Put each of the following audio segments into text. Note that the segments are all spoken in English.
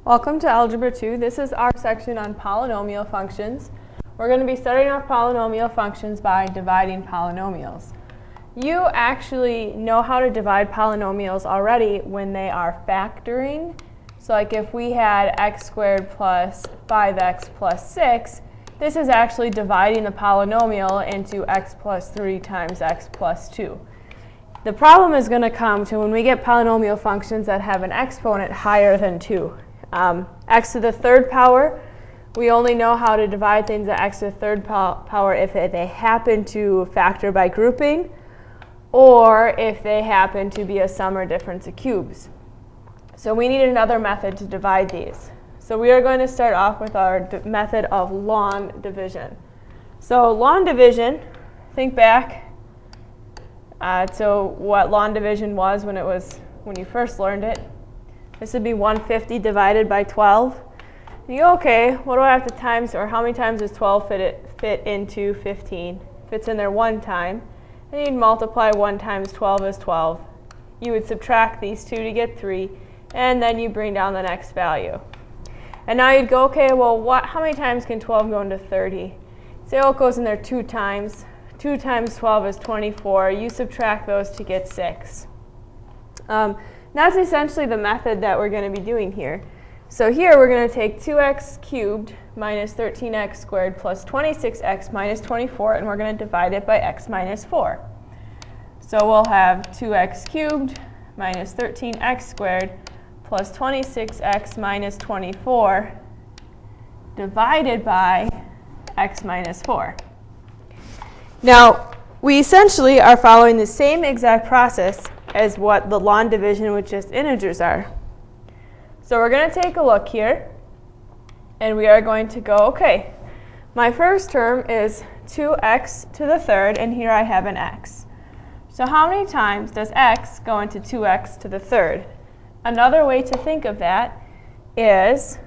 Welcome to Algebra 2. This is our section on polynomial functions. We're going to be studying our polynomial functions by dividing polynomials. You actually know how to divide polynomials already when they are factoring. So like if we had x squared plus 5x plus 6, this is actually dividing the polynomial into x plus 3 times x plus 2. The problem is going to come to when we get polynomial functions that have an exponent higher than 2. X to the third power, we only know how to divide things at x to the third power if they happen to factor by grouping or if they happen to be a sum or difference of cubes. So we need another method to divide these. So we are going to start off with our method of long division. So long division, think back to what long division was when you first learned it. This would be 150 divided by 12. You go, okay, what do I have to times, or how many times does 12 fit into 15? Fits in there one time. And you'd multiply 1 times 12 is 12. You would subtract these two to get 3, and then you bring down the next value. And now you'd go, okay, well, how many times can 12 go into 30? Say, oh, it goes in there 2 times. 2 times 12 is 24. You subtract those to get 6. That's essentially the method that we're going to be doing here. So here we're going to take 2x cubed minus 13x squared plus 26x minus 24, and we're going to divide it by x minus 4. So we'll have 2x cubed minus 13x squared plus 26x minus 24 divided by x minus 4. Now, we essentially are following the same exact process as what the long division with just integers are. So we're going to take a look here, and we are going to go, okay, my first term is 2x to the third, and here I have an x. So how many times does x go into 2x to the third? Another way to think of that is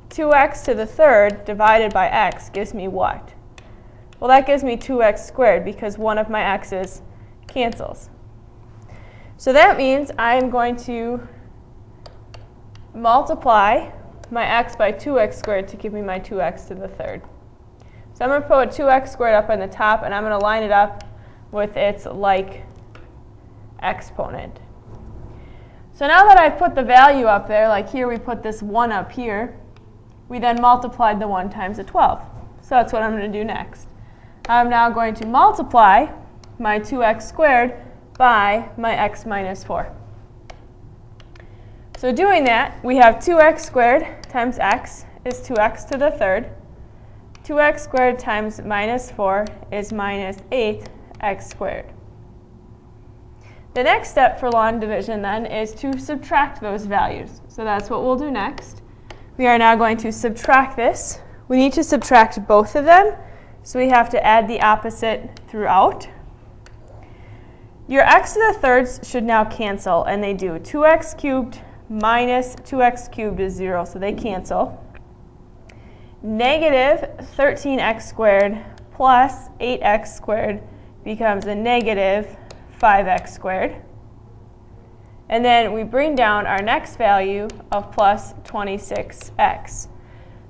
2x to the third divided by x gives me what? Well, that gives me 2x squared because one of my x's cancels. So that means I'm going to multiply my x by 2x squared to give me my 2x to the third. So I'm going to put 2x squared up on the top, and I'm going to line it up with its like exponent. So now that I've put the value up there, like here we put this 1 up here, we then multiplied the 1 times the 12. So that's what I'm going to do next. I'm now going to multiply my 2x squared by my x minus 4. So doing that, we have 2x squared times x is 2x to the third. 2x squared times minus 4 is minus 8x squared. The next step for long division then is to subtract those values. So that's what we'll do next. We are now going to subtract this. We need to subtract both of them, so we have to add the opposite throughout. Your x to the thirds should now cancel, and they do. 2x cubed minus 2x cubed is 0, so they cancel. Negative 13x squared plus 8x squared becomes a negative 5x squared. And then we bring down our next value of plus 26x.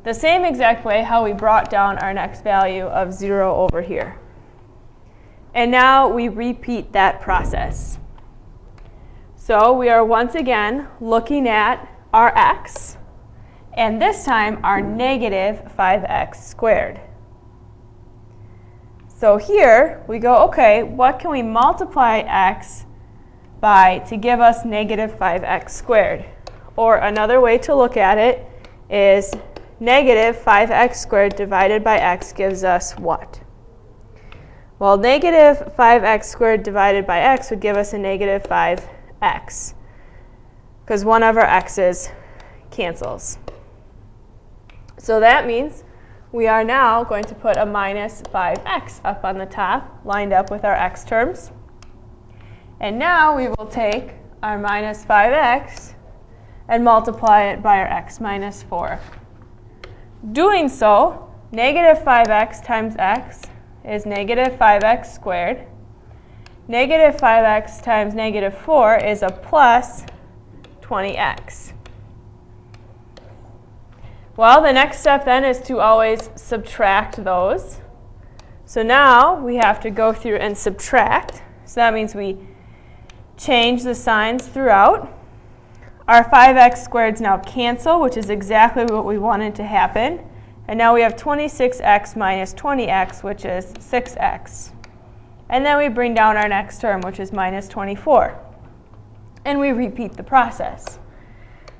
The same exact way how we brought down our next value of 0 over here. And now we repeat that process. So we are once again looking at our x, and this time our negative 5x squared. So here we go, okay, what can we multiply x by to give us negative 5x squared? Or another way to look at it is negative 5x squared divided by x gives us what? Well, negative 5x squared divided by x would give us a negative 5x, because one of our x's cancels. So that means we are now going to put a minus 5x up on the top, lined up with our x terms. And now we will take our minus 5x and multiply it by our x minus 4. Doing so, negative 5x times x is negative 5x squared. Negative 5x times negative 4 is a plus 20x. Well, the next step then is to always subtract those. So now we have to go through and subtract. So that means we change the signs throughout. Our 5x squareds now cancel, which is exactly what we wanted to happen. And now we have 26x minus 20x, which is 6x. And then we bring down our next term, which is minus 24. And we repeat the process.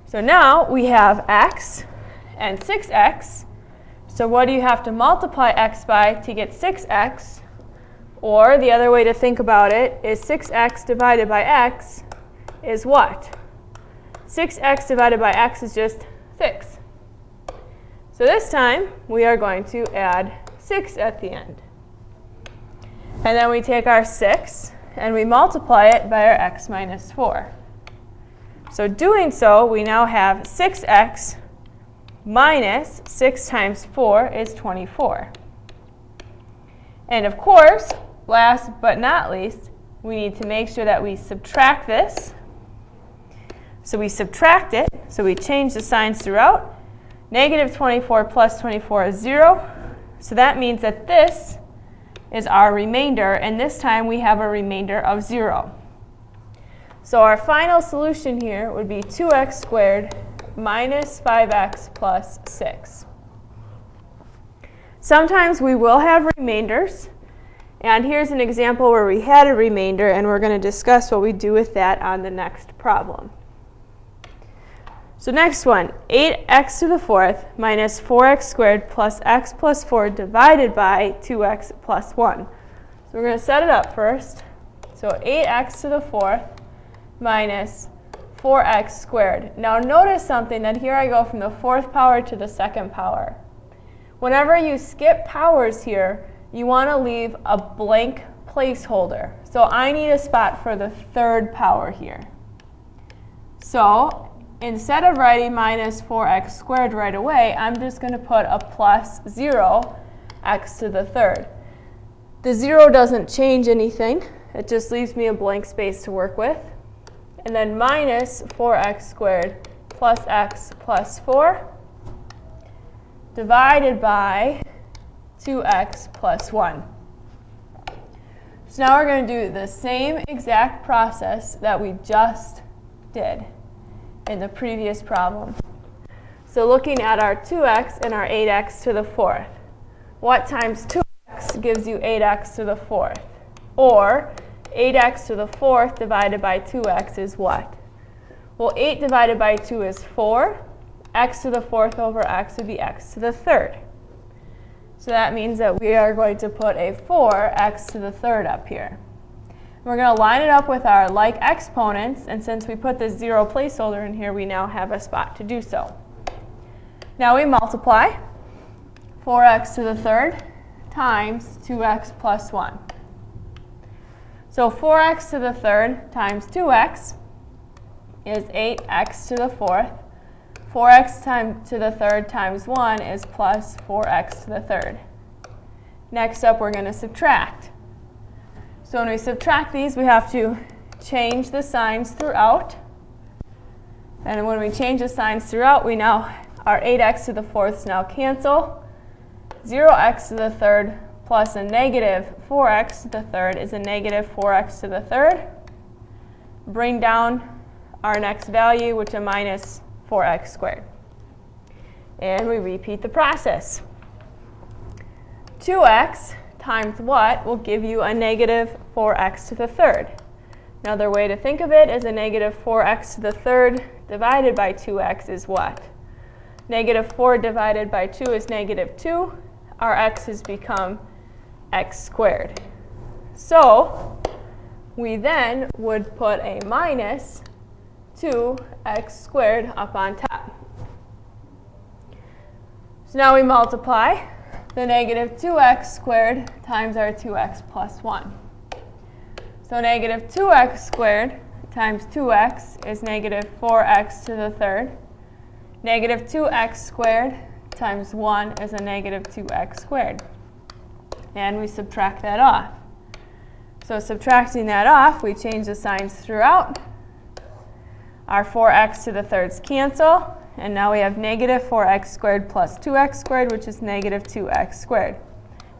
So now we have x and 6x. So what do you have to multiply x by to get 6x? Or the other way to think about it is 6x divided by x is what? 6x divided by x is just 6. So this time, we are going to add 6 at the end. And then we take our 6 and we multiply it by our x minus 4. So doing so, we now have 6x minus 6 times 4 is 24. And of course, last but not least, we need to make sure that we subtract this. So we subtract it, so we change the signs throughout. Negative 24 plus 24 is 0. So that means that this is our remainder, and this time we have a remainder of 0. So our final solution here would be 2x squared minus 5x plus 6. Sometimes we will have remainders, and here's an example where we had a remainder, and we're going to discuss what we do with that on the next problem. So next one, 8x to the 4th minus 4x squared plus x plus 4 divided by 2x plus 1. So we're going to set it up first. So 8x to the 4th minus 4x squared. Now notice something, that here I go from the 4th power to the 2nd power. Whenever you skip powers here, you want to leave a blank placeholder. So I need a spot for the 3rd power here. So instead of writing minus 4x squared right away, I'm just going to put a plus 0 x to the 3rd. The 0 doesn't change anything. It just leaves me a blank space to work with. And then minus 4x squared plus x plus 4 divided by 2x plus 1. So now we're going to do the same exact process that we just did in the previous problem. So looking at our 2x and our 8x to the 4th, what times 2x gives you 8x to the 4th? Or 8x to the 4th divided by 2x is what? Well, 8 divided by 2 is 4. X to the 4th over x would be x to the 3rd. So that means that we are going to put a 4x to the 3rd up here. We're going to line it up with our like exponents, and since we put this 0 placeholder in here, we now have a spot to do so. Now we multiply 4x to the 3rd times 2x plus 1. So 4x to the 3rd times 2x is 8x to the 4th. 4x to the 3rd times 1 is plus 4x to the 3rd. Next up, we're going to subtract. So when we subtract these, we have to change the signs throughout. And when we change the signs throughout, we now, our 8x to the 4th now cancel. 0x to the 3rd plus a negative 4x to the 3rd is a negative 4x to the 3rd. Bring down our next value, which is minus 4x squared. And we repeat the process. 2x times what will give you a negative 4x to the 3rd. Another way to think of it is a negative 4x to the 3rd divided by 2x is what? Negative 4 divided by 2 is negative 2. Our x has become x squared. So we then would put a minus 2x squared up on top. So now we multiply the negative 2x squared times our 2x plus 1. So negative 2x squared times 2x is negative 4x to the 3rd. Negative 2x squared times 1 is a negative 2x squared. And we subtract that off. So subtracting that off, we change the signs throughout. Our 4x to the thirds cancel, and now we have negative 4x squared plus 2x squared, which is negative 2x squared.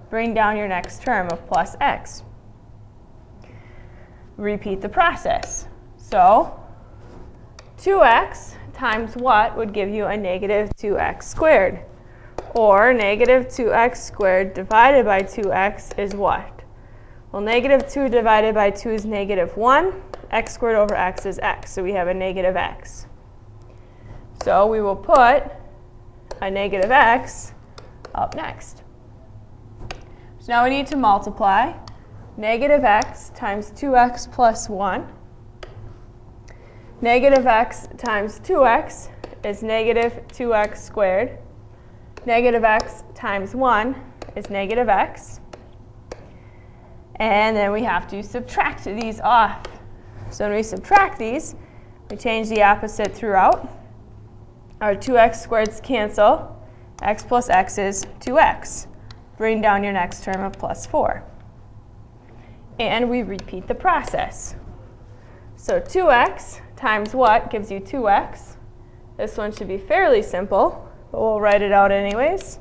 Bring down your next term of plus x. Repeat the process. So 2x times what would give you a negative 2x squared? Or negative 2x squared divided by 2x is what? Well, negative 2 divided by 2 is negative 1. X squared over x is x, so we have a negative x. So we will put a negative x up next. So now we need to multiply negative x times 2x plus 1. Negative x times 2x is negative 2x squared. Negative x times 1 is negative x. And then we have to subtract these off. So when we subtract these, we change the opposite throughout. Our 2x squareds cancel. X plus x is 2x. Bring down your next term of plus 4. And we repeat the process. So 2x times what gives you 2x? This one should be fairly simple, but we'll write it out anyways.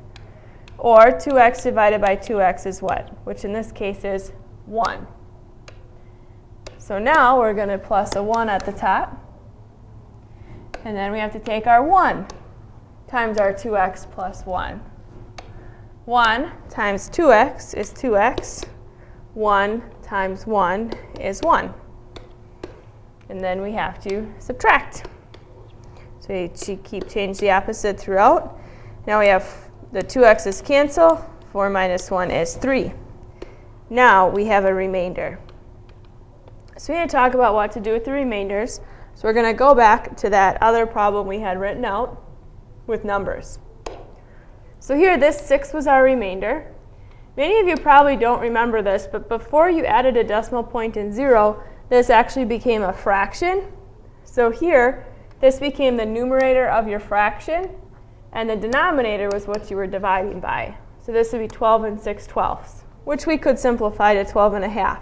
Or 2x divided by 2x is what? Which in this case is 1. So now we're going to plus a 1 at the top. And then we have to take our 1 times our 2x plus 1. 1 times 2x is 2x. 1 times 1 is 1. And then we have to subtract. So you change the opposite throughout. Now we have the 2x's cancel. 4 minus 1 is 3. Now we have a remainder. So we're going to talk about what to do with the remainders. So we're going to go back to that other problem we had written out with numbers. So here, this 6 was our remainder. Many of you probably don't remember this, but before you added a decimal point and 0, this actually became a fraction. So here, this became the numerator of your fraction, and the denominator was what you were dividing by. So this would be 12 and 6/12, which we could simplify to 12 and a half.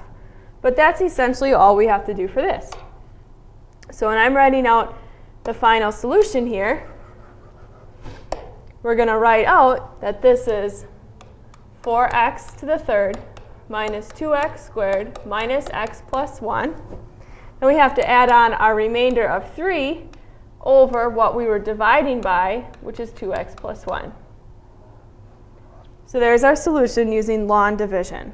But that's essentially all we have to do for this. So when I'm writing out the final solution here, we're going to write out that this is 4x to the third minus 2x squared minus x plus 1. And we have to add on our remainder of 3 over what we were dividing by, which is 2x plus 1. So there's our solution using law and division.